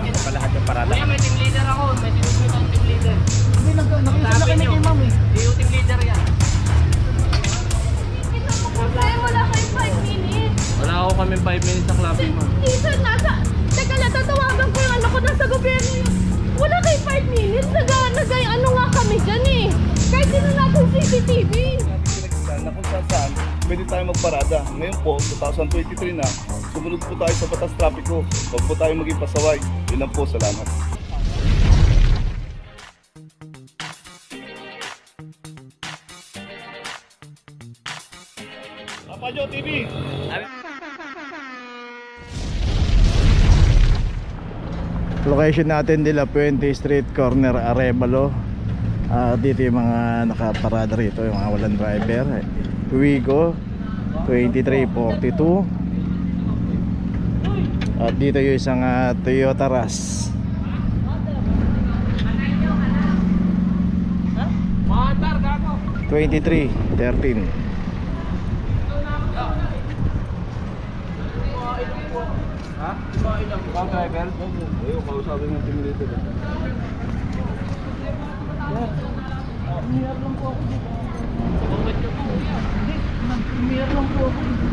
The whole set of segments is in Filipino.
Palahat yung parada. May team leader ako. May sinusunod ang team leader. Hindi, nakisala kami kay ma'am eh. Hindi yung team leader yan. Wala kayo 5 minutes. Wala ako kami 5 minutes sa clubbing, ma'am. Isa nasa... Teka lang, tatawagan ko yung anak ko nasa gobyerno yun. Wala kayo 5 minutes. Ano nga kami dyan eh. Kahit sino natin CCTV. Na kung saan pwede tayo magparada. Ngayon po, 2023 na, sumunod po tayo sa batas trapiko. Huwag po tayo maging pasaway. Yun lang po, salamat. Papajo TV! Location natin de la Puente Street, corner Arevalo. Dito yung mga nakaparada rito, yung mga walang driver. Wigo 2342. At dito yung isang Toyota Rush. Matar, gago. 2313. Ha? Ikaw driver? Ayun, kausapin mo yung team leader. Premier lang po ako dito. Premier lang po ako dito.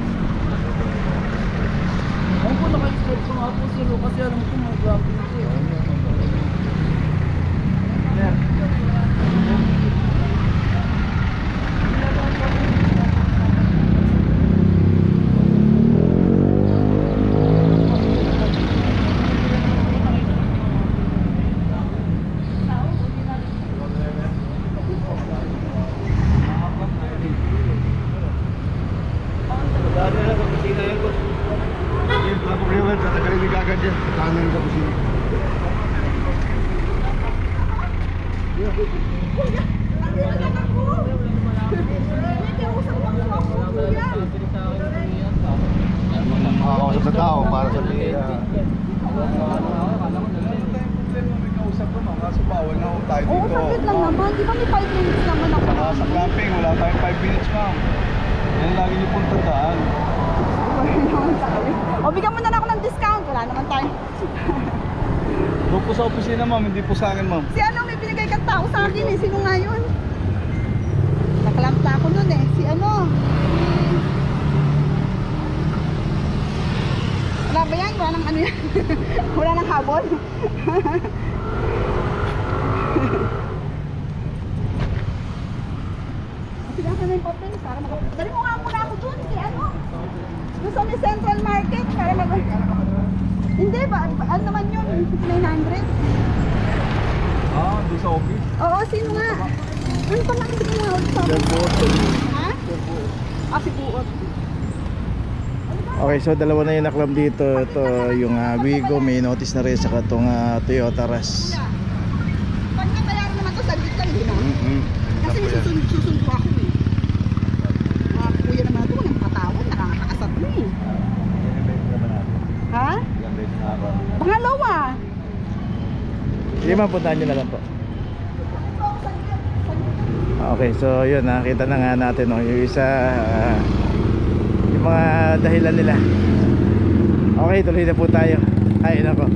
Ako po naka-expect ko nga po sila kasi alam ko mga grabe siya. Makakausap na tao para sa pera. Kaso bawal na ako tayo Oo, dito. saglit lang naman. Di ba may 5 minutes naman ako? Saka sa clamping, wala tayong 5 minutes, ma'am. Yan lagi niyo pong tandaan. O, bigyan mo na lang ako ng discount. Wala naman tayo. Doon po sa opisina, ma'am, hindi po sa akin, ma'am. Si ano, may binigay kang tao sa akin eh. Sino nga yun? Nakalamta ako nun eh. Si ano? Wala ba yan? Wala nang ano yan? Wala nang habol? Sila ka na yung papel para dali mo nga muna ako dun. Si ano? Doon sa may Central Market para Hindi ba? Ano naman yun? 900? Doon sa office? Oo, sino nga? Ano pa nakikita nga ulit sa akin? Ha? Si Buot. Okay, so dalawa na yung naklam dito. Ito yung Wigo, may notice na rin sa itong Toyota Rush. Pag nabayaran naman to, saglit lang din ah. Kasi susundo ako eh. Mga kuya naman ito, walang katawad, nakakakasat mo eh. Ha? Pangalawa. Sige ma'am, puntahan nyo na lang po. Okay, so yun, nakita na nga natin yung isa, yung mga dahilan nila. Okay, tuloy na po tayo. Ay, nako.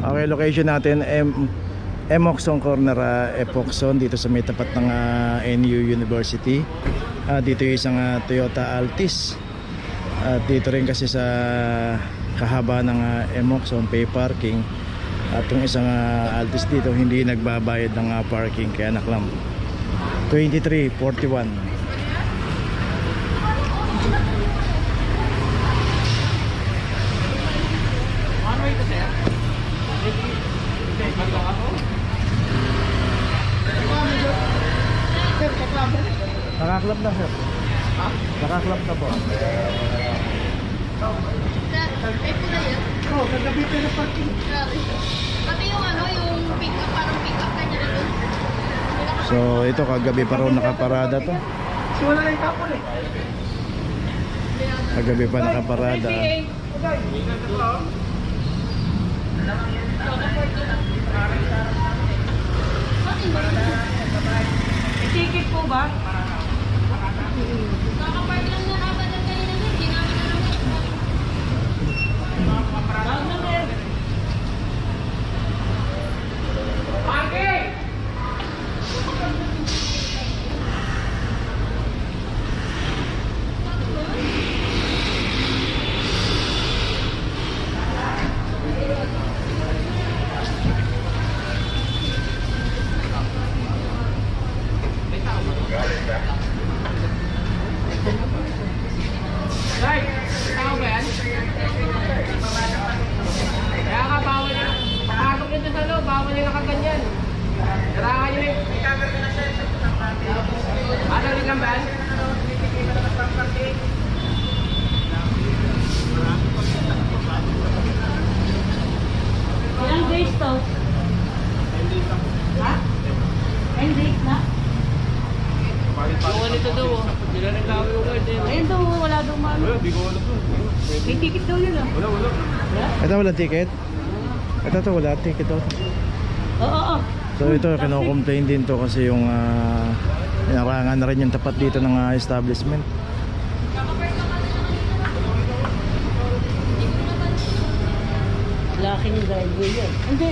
Okay, location natin Emoxon Corner, Epoxon, dito sa may tapat ng NU University. Dito yung isang Toyota Altis. At dito rin kasi sa kahaba ng Emoxon, pay parking. At yung isang Altis dito hindi nagbabayad ng parking, kaya naklam. 2341. Nakaklap na sir. Nakaklap na po. Ay po na yun? Oo, kagabi pero parking. Pati yung ano, yung pick-up, parang pick-up kanya na doon. So ito kagabi pa raw nakaparada to. So wala yung kapon eh. Kagabi pa nakaparada. Ticket po ba? Kakapark lang na agad ang kanina na, hindi namin alam. May ticket daw yun ah. Ito walang ticket? Ito wala ticket daw. Oo. So ito, kino-complain din to kasi yung inarangan na rin yung tapat dito ng establishment. Laking driveway yun. Hindi.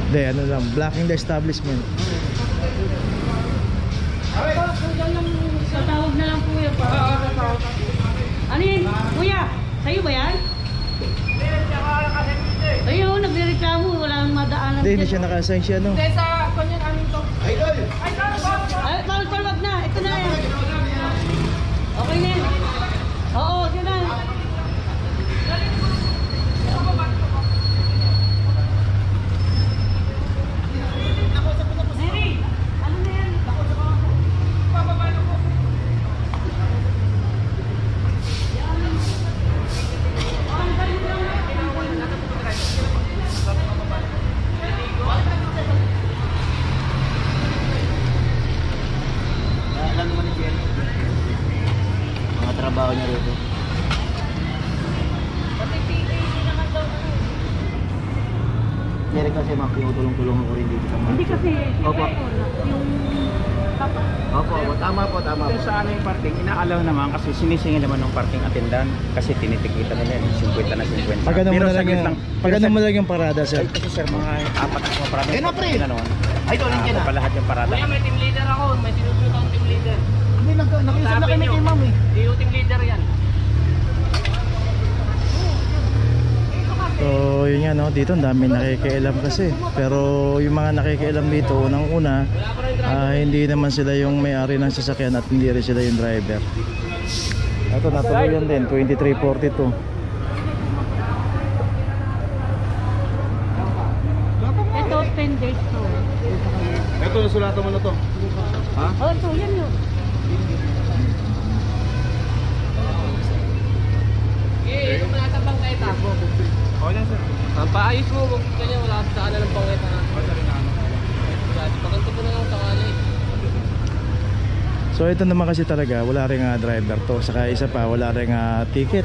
Hindi, ano lang, blocking the establishment. Tatawag na lang po yan. Ano yun? Kuya, sa'yo ba yan? Ayun, nagreklamo. Wala nang madaanan. Hindi siya naka-assign siya, no? Ay, tawag na. Ito na yan. Okay na yan. Oo, yun na. Mary, ano na yan? Mga trabaho niya rito. Meron kasi mga pinutulong-tulungan ko rin dito sa mga. Hindi kasi, Opo. yung tapos. Opo, tama po. Sa ano yung parking, inaalaw naman kasi sinisingil naman ng parking attendant kasi tinitikita nila yun, 50 na 50. Pag ano mo lang yung parada, sir. Ay, kasi sir, mga apat na mga parada. Eh, no, pre! Ay, ito, nandiyan na. Lahat yung parada. Kuya, may team leader ako. May sinusunod akong team leader. Hindi, nakiusap na kami kay ma'am eh. Hindi yung team leader yan. So yun nga, no, dito ang dami nakikialam kasi. Pero yung mga nakikialam dito, unang-una, hindi naman sila yung may-ari ng sasakyan at hindi rin sila yung driver. Ito, natuluyan din, 2342. Ito, 10 days to. Ito, nasulatan mo na to. Ha? Oh, ito, yan yun. Okay, yung nasa bangkay tapo. Okay lang sir. Paayos mo, huwag kanya wala sa daanan ng bangkay na. Paganto ko na lang sakali. So ito naman kasi talaga, wala rin driver to. Saka isa pa, wala rin ticket.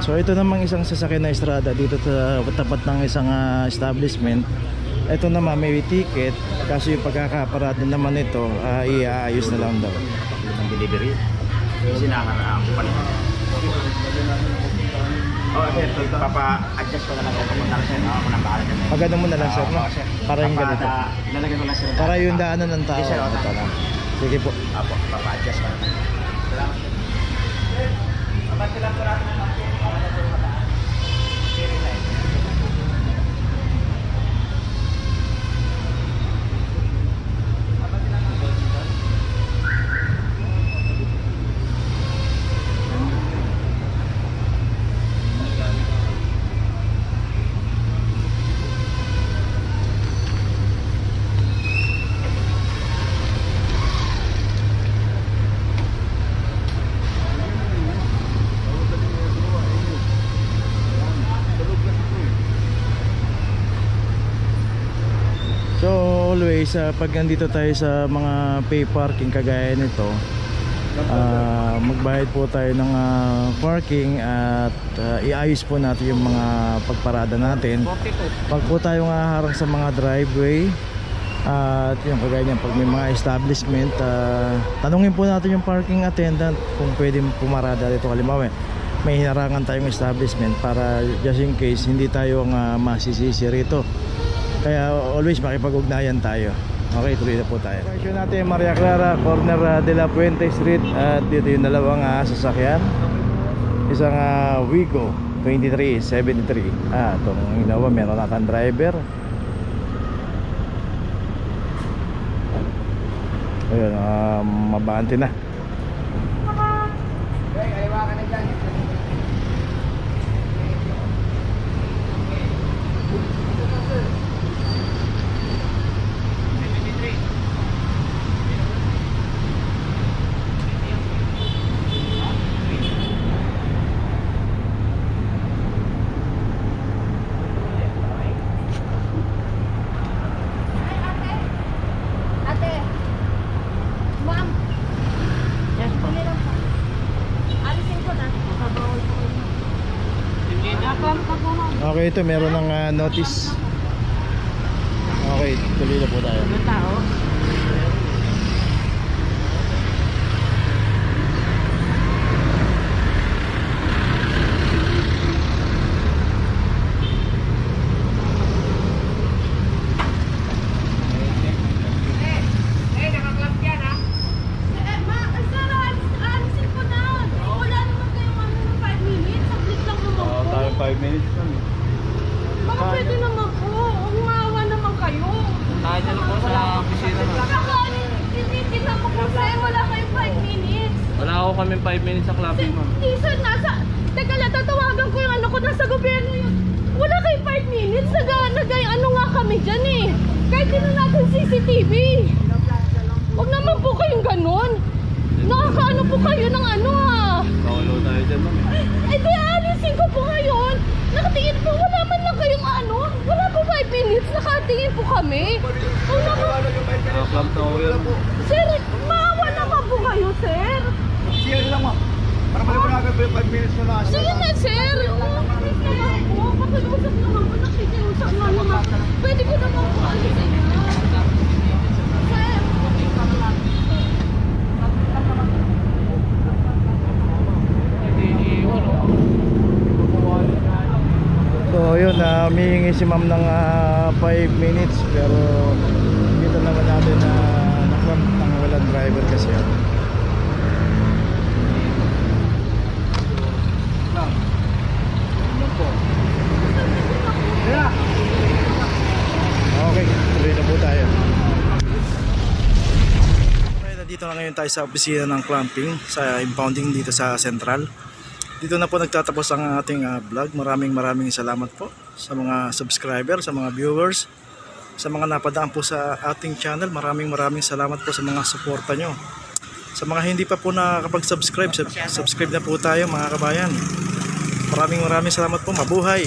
So ito namang isang sasakyan na estrada dito sa tapat ng isang establishment. Ito naman may ticket, kasi yung pagkakaparada naman ito, iaayos na lang daw. Ang delivery. Sinaharaan ko pala. Oh, sir, papa-adjust ko na lang kung pumunta ka sir. Ako nang bahala dyan. Pagano mo na lang, sir, no? Para yung ganito. Lalagyan ko lang sir. Para yung daanan ng tao. Yes, sir, Ito lang. Sige po. Apo, papa-adjust ko na lang. Salamat sir. Papasilang ko natin ang always pag nandito tayo sa mga pay parking kagaya nito, magbayad po tayo ng parking at iayos po natin yung mga pagparada natin. Pag po tayo harang sa mga driveway at yung kagaya niyan, pag may mga establishment, tanungin po natin yung parking attendant kung pwede pumarada dito. Halimbawa may hinarangan tayong establishment para just in case hindi tayo ang masisisi rito. Kaya always makipag-ugnayan tayo. Okay, tuloy na po tayo. Location natin Maria Clara, corner de la Puente Street. At dito yung dalawang sasakyan. Isang Wigo 2373. Itong Innova, meron natang driver. Ayun, mabante na. Okay, ito meron ng notice. Okay, tuloy na po tayo. Alisin ko na. Wala naman kayong 5 minutes. Saglit lang naman po. Tayo 5 minutes lang. Baka pwede naman po. Umawa naman kayo. Tayo na po sa opisina. Baka tinitingnan ko po sir. Wala kayong 5 minutes. Wala ako kami 5 minutes sa clubbing, ma'am. Sir, teka lang, tatawagan ko yung ano ko, nasa gobyerno yun. Wala kayong 5 minutes. Ano nga kami dyan eh. Kahit din natin CCTV. Huwag naman po kayong ganun. Nakakaano po kayo ng ano ah. Nakalo tayo dyan, ma'am. Eh di alisin ko po ngayon. Nakatingin po, wala man lang kayong ano. Wala po 5 minutes, nakatingin po kami. Huwag naman. Club na ako yan. Sir, maawa naman po kayo, sir. Siya lang, ma'am. Para maliwanagan po yung 5 minutes na lang. Sige na, sir. Please naman po. Pakiusap naman po. Nakikiusap nga naman. Pwede ko naman po alisin na. Sir. So yun, humihingi si ma'am ng 5 minutes pero dito naman natin na nakram ng walang driver kasi yan. Okay, tuloy na po tayo. Okay, nandito na ngayon tayo sa opisina ng clamping sa impounding dito sa Central. Dito na po nagtatapos ang ating vlog. Maraming salamat po sa mga subscriber, sa mga viewers, sa mga napadaan po sa ating channel. Maraming salamat po sa mga suporta nyo. Sa mga hindi pa po nakakapag-subscribe, subscribe na po tayo mga kabayan. Maraming salamat po. Mabuhay!